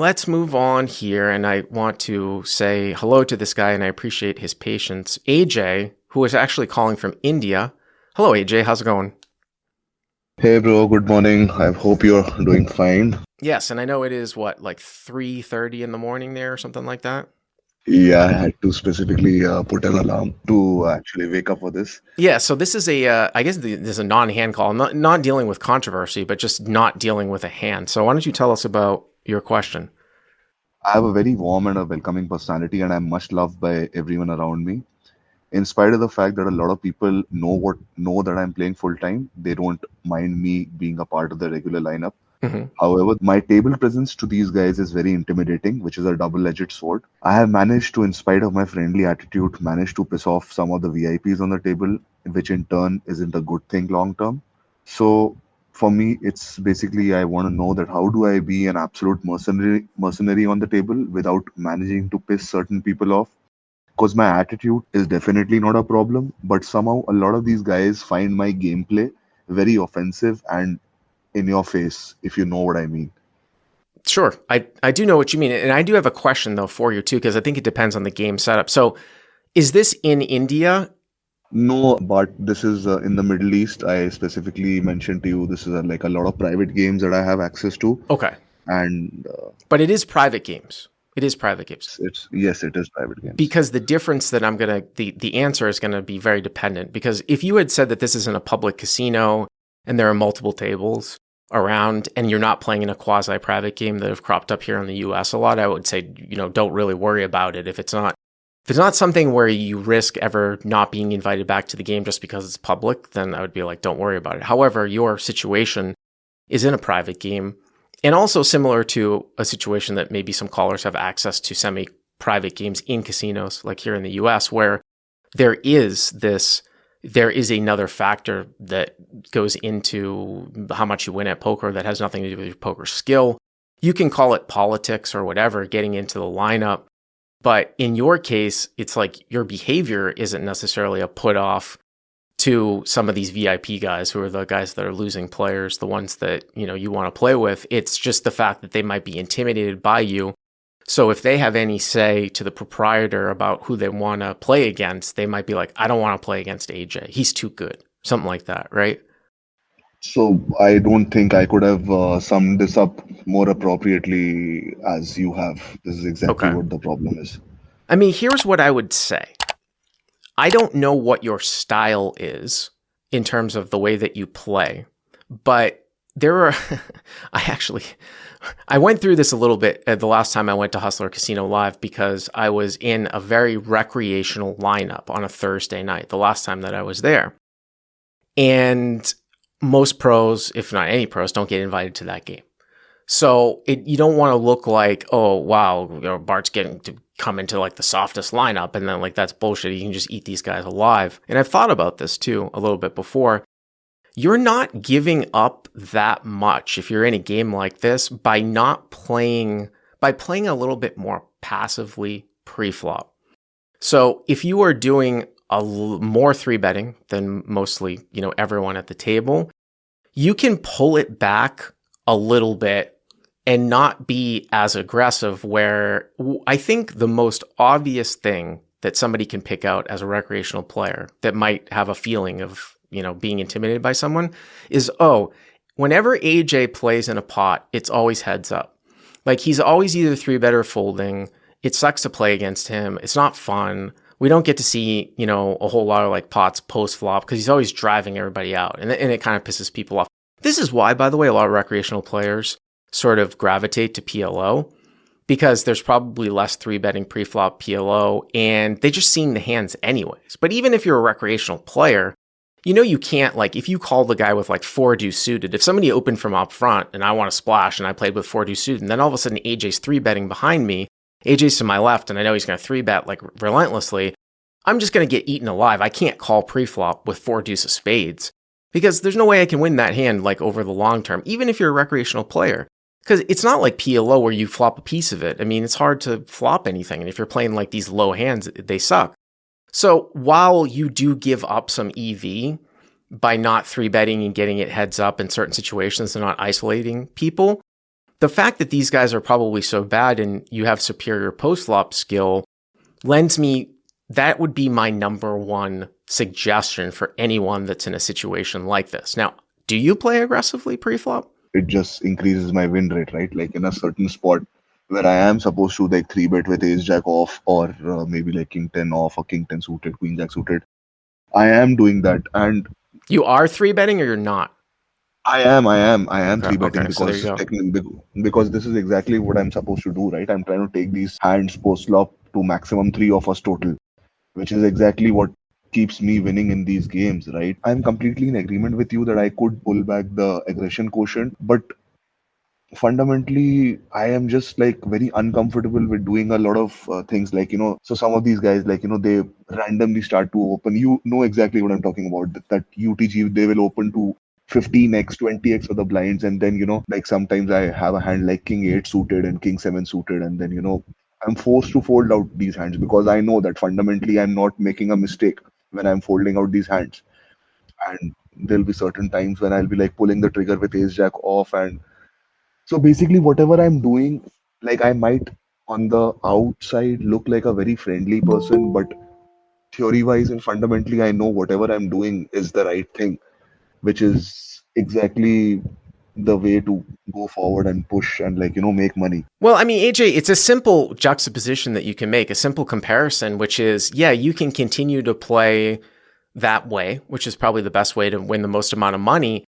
let's move on here. And I want to say hello to this guy, and I appreciate his patience. AJ, who is actually calling from India. Hello, AJ. How's it going? Hey bro, good morning. I hope you're doing fine. Yes, and I know it is what, like 3:30 in the morning there or something like that? Yeah, I had to specifically put an alarm to actually wake up for this. Yeah, so this is I guess this is a non-hand call, not dealing with controversy, but just not dealing with a hand. So why don't you tell us about your question? I have a very warm and a welcoming personality, and I'm much loved by everyone around me. In spite of the fact that a lot of people know that I'm playing full time, they don't mind me being a part of the regular lineup. Hmm. However, my table presence to these guys is very intimidating, which is a double-edged sword. I have managed to, in spite of my friendly attitude, manage to piss off some of the VIPs on the table, which in turn isn't a good thing long term. So for me, it's basically I want to know that how do I be an absolute mercenary on the table without managing to piss certain people off? Because my attitude is definitely not a problem, but somehow a lot of these guys find my gameplay very offensive and in your face, if you know what I mean. Sure, I do know what you mean, and I do have a question though for you too, because I think it depends on the game setup. So, is this in India? No, but this is in the Middle East. I specifically mentioned to you this is like a lot of private games that I have access to, Okay, and but it is private games. It is private games. it's yes, it is private games. Because the difference that the answer is gonna be very dependent. Because if you had said that this isn't a public casino and there are multiple tables around and you're not playing in a quasi private game that have cropped up here in the US a lot, I would say, don't really worry about it. If it's not something where you risk ever not being invited back to the game just because it's public, then I would be like, don't worry about it. However, your situation is in a private game, and also similar to a situation that maybe some callers have access to semi-private games in casinos, like here in the US, where there is this, there is another factor that goes into how much you win at poker that has nothing to do with your poker skill. You can call it politics or whatever, getting into the lineup. But in your case, it's like your behavior isn't necessarily a put off to some of these VIP guys who are the guys that are losing players, the ones that, you want to play with. It's just the fact that they might be intimidated by you. So if they have any say to the proprietor about who they want to play against, they might be like, I don't want to play against AJ. He's too good. Something like that, right? So I don't think I could have summed this up more appropriately as you have. This is exactly Okay. what the problem is. I mean, here's what I would say. I don't know what your style is in terms of the way that you play, but there are, I went through this a little bit the last time I went to Hustler Casino Live because I was in a very recreational lineup on a Thursday night, the last time that I was there. And most pros, if not any pros, don't get invited to that game. So you don't want to look like, oh, wow, Bart's getting to come into like the softest lineup. And then like, that's bullshit. You can just eat these guys alive. And I've thought about this too a little bit before. You're not giving up that much if you're in a game like this by playing a little bit more passively pre-flop. So if you are doing more three betting than mostly, everyone at the table, you can pull it back a little bit and not be as aggressive, where I think the most obvious thing that somebody can pick out as a recreational player that might have a feeling of, being intimidated by someone is, whenever AJ plays in a pot, it's always heads up. Like he's always either three bet or folding. It sucks to play against him. It's not fun. We don't get to see, a whole lot of like pots post flop because he's always driving everybody out, and it kind of pisses people off. This is why, by the way, a lot of recreational players sort of gravitate to PLO, because there's probably less three betting pre-flop PLO and they just seeing the hands anyways. But even if you're a recreational player, you can't, like, if you call the guy with like four deuce suited, if somebody opened from up front and I want to splash and I played with four deuce suited, and then all of a sudden AJ's three betting behind me, AJ's to my left, and I know he's going to three bet like relentlessly, I'm just going to get eaten alive. I can't call pre-flop with four deuce of spades because there's no way I can win that hand like over the long term, even if you're a recreational player. Because it's not like PLO where you flop a piece of it. I mean, it's hard to flop anything. And if you're playing like these low hands, they suck. So while you do give up some EV by not three betting and getting it heads up in certain situations and not isolating people, the fact that these guys are probably so bad and you have superior post-flop skill lends me, that would be my number one suggestion for anyone that's in a situation like this. Now, do you play aggressively pre-flop? It just increases my win rate, right? Like in a certain spot where I am supposed to like 3-bet with ace jack off, or maybe like king 10 off or king 10 suited, queen jack suited. I am doing that, and you are 3-betting or you're not? I am Okay, 3-betting okay, so there you because go. technically, because this is exactly what I'm supposed to do, right? I'm trying to take these hands post flop to maximum 3 offers total, which is exactly what keeps me winning in these games, right? I'm completely in agreement with you that I could pull back the aggression quotient, but fundamentally I am just like very uncomfortable with doing a lot of things, like so some of these guys, like they randomly start to open, exactly what I'm talking about, that UTG, they will open to 15x 20x of the blinds, and then like sometimes I have a hand like king 8 suited and king 7 suited, and then I'm forced to fold out these hands because I know that fundamentally I'm not making a mistake when I'm folding out these hands. And there'll be certain times when I'll be like pulling the trigger with ace jack off, and so basically, whatever I'm doing, like I might on the outside look like a very friendly person, but theory wise and fundamentally, I know whatever I'm doing is the right thing, which is exactly the way to go forward and push and like, make money. Well, I mean, AJ, it's a simple juxtaposition that you can make, a simple comparison, which is, yeah, you can continue to play that way, which is probably the best way to win the most amount of money.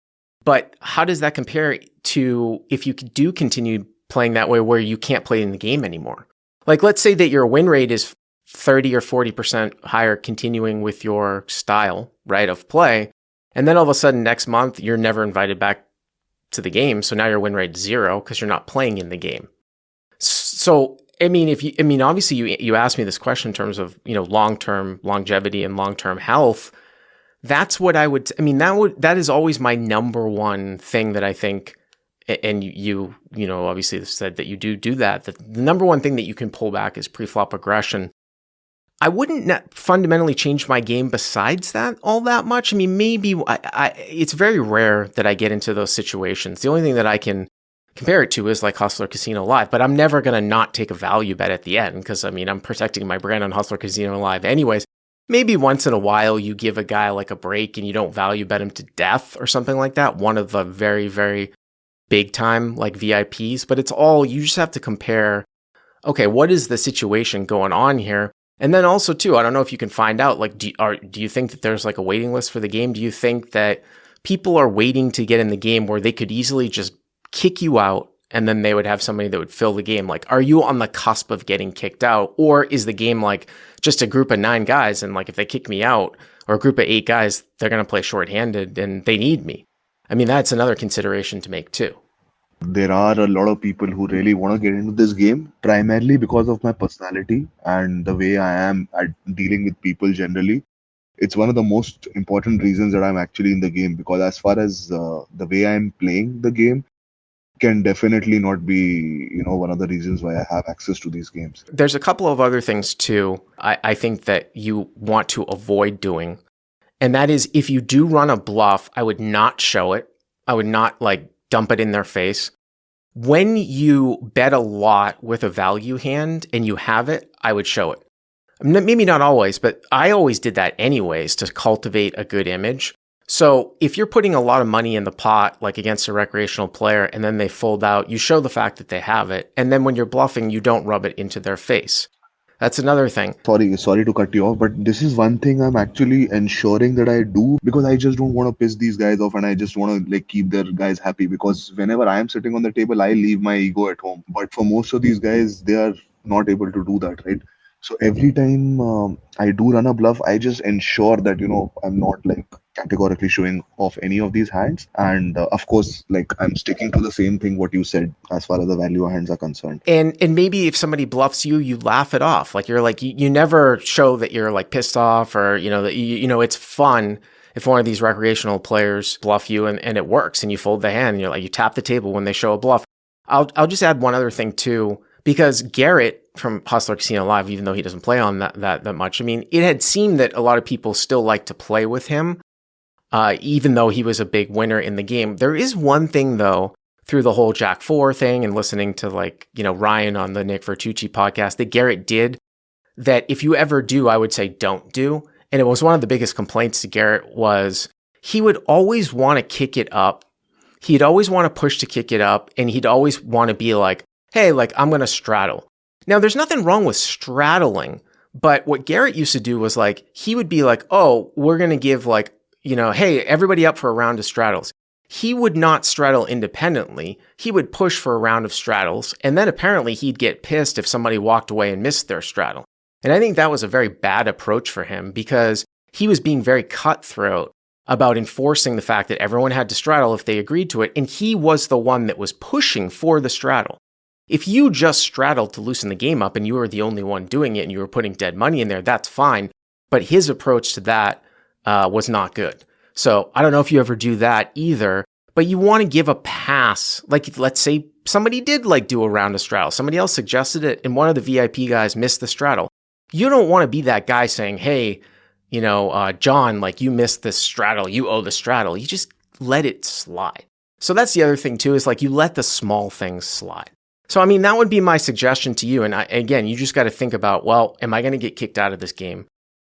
But how does that compare to if you do continue playing that way where you can't play in the game anymore? Like, let's say that your win rate is 30 or 40% higher continuing with your style, right, of play. And then all of a sudden next month, you're never invited back to the game. So now your win rate is 0 because you're not playing in the game. So, I mean, obviously you asked me this question in terms of, long-term longevity and long-term health. That's what that is always my number one thing that I think, and you obviously said that you do that the number one thing that you can pull back is pre-flop aggression. I wouldn't fundamentally change my game besides that all that much. I mean, maybe it's very rare that I get into those situations. The only thing that I can compare it to is like Hustler Casino Live, but I'm never going to not take a value bet at the end because, I'm protecting my brand on Hustler Casino Live anyways. Maybe once in a while you give a guy like a break and you don't value bet him to death or something like that. One of the very, very big time like VIPs, but it's all, you just have to compare, okay, what is the situation going on here? And then also too, I don't know if you can find out, like, do you think that there's like a waiting list for the game? Do you think that people are waiting to get in the game where they could easily just kick you out and then they would have somebody that would fill the game? Like, are you on the cusp of getting kicked out? Or is the game like just a group of 9 guys and like if they kick me out, or a group of 8 guys, they're going to play shorthanded and they need me? I mean, that's another consideration to make too. There are a lot of people who really want to get into this game primarily because of my personality and the way I am at dealing with people generally. It's one of the most important reasons that I'm actually in the game, because as far as the way I'm playing the game can definitely not be, one of the reasons why I have access to these games. There's a couple of other things too, I think that you want to avoid doing. And that is, if you do run a bluff, I would not show it. I would not like dump it in their face. When you bet a lot with a value hand and you have it, I would show it. Maybe not always, but I always did that anyways to cultivate a good image. So if you're putting a lot of money in the pot, like against a recreational player, and then they fold out, you show the fact that they have it. And then when you're bluffing, you don't rub it into their face. That's another thing. Sorry to cut you off, but this is one thing I'm actually ensuring that I do, because I just don't want to piss these guys off and I just want to like keep their guys happy, because whenever I am sitting on the table, I leave my ego at home. But for most of these guys, they are not able to do that, right? So every time I do run a bluff, I just ensure that, I'm not like categorically showing off any of these hands. And of course, like I'm sticking to the same thing what you said as far as the value hands are concerned. And maybe if somebody bluffs you, you laugh it off. Like you're like, you never show that you're like pissed off, or, that it's fun if one of these recreational players bluff you and it works and you fold the hand and you're like, you tap the table when they show a bluff. I'll just add one other thing too, because Garrett from Hustler Casino Live, even though he doesn't play on that much, I mean, it had seemed that a lot of people still like to play with him, even though he was a big winner in the game. There is one thing though through the whole Jack 4 thing and listening to Ryan on the Nick Vertucci podcast, that Garrett did that if you ever do, I would say don't do. And it was one of the biggest complaints to Garrett was he would always want to kick it up. He'd always want to push to kick it up. And he'd always want to be like, hey, I'm going to straddle. Now, there's nothing wrong with straddling. But what Garrett used to do was he would be like, oh, we're going to give hey, everybody up for a round of straddles. He would not straddle independently. He would push for a round of straddles. And then apparently he'd get pissed if somebody walked away and missed their straddle. And I think that was a very bad approach for him because he was being very cutthroat about enforcing the fact that everyone had to straddle if they agreed to it. And he was the one that was pushing for the straddle. If you just straddled to loosen the game up and you were the only one doing it and you were putting dead money in there, that's fine. But his approach to that was not good. So I don't know if you ever do that either, but you want to give a pass. Let's say somebody did do a round of straddle. Somebody else suggested it and one of the VIP guys missed the straddle. You don't want to be that guy saying, hey, John, you missed this straddle. You owe the straddle. You just let it slide. So that's the other thing too, is you let the small things slide. So, I mean, that would be my suggestion to you. And again, you just got to think about, well, am I going to get kicked out of this game?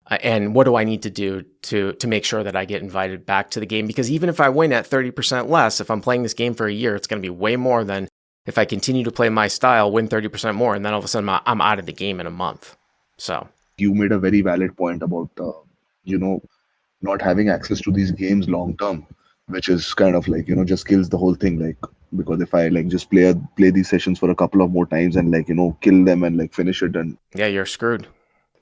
And what do I need to do to make sure that I get invited back to the game? Because even if I win at 30% less, if I'm playing this game for a year, it's going to be way more than if I continue to play my style, win 30% more, and then all of a sudden I'm out of the game in a month. So you made a very valid point about, not having access to these games long term, which is kind of just kills the whole thing. Because if I just play these sessions for a couple of more times and kill them and finish it, and yeah, you're screwed.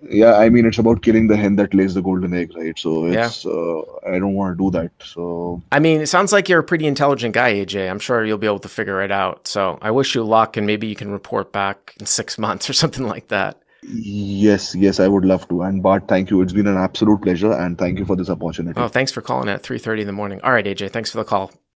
Yeah, I mean, it's about killing the hen that lays the golden egg, right? So it's, I don't want to do that. So, I mean, it sounds like you're a pretty intelligent guy, AJ. I'm sure you'll be able to figure it out. So I wish you luck, and maybe you can report back in 6 months or something like that. Yes, I would love to. And Bart, thank you. It's been an absolute pleasure, and thank you for this opportunity. Oh, thanks for calling at 3:30 in the morning. All right, AJ, thanks for the call.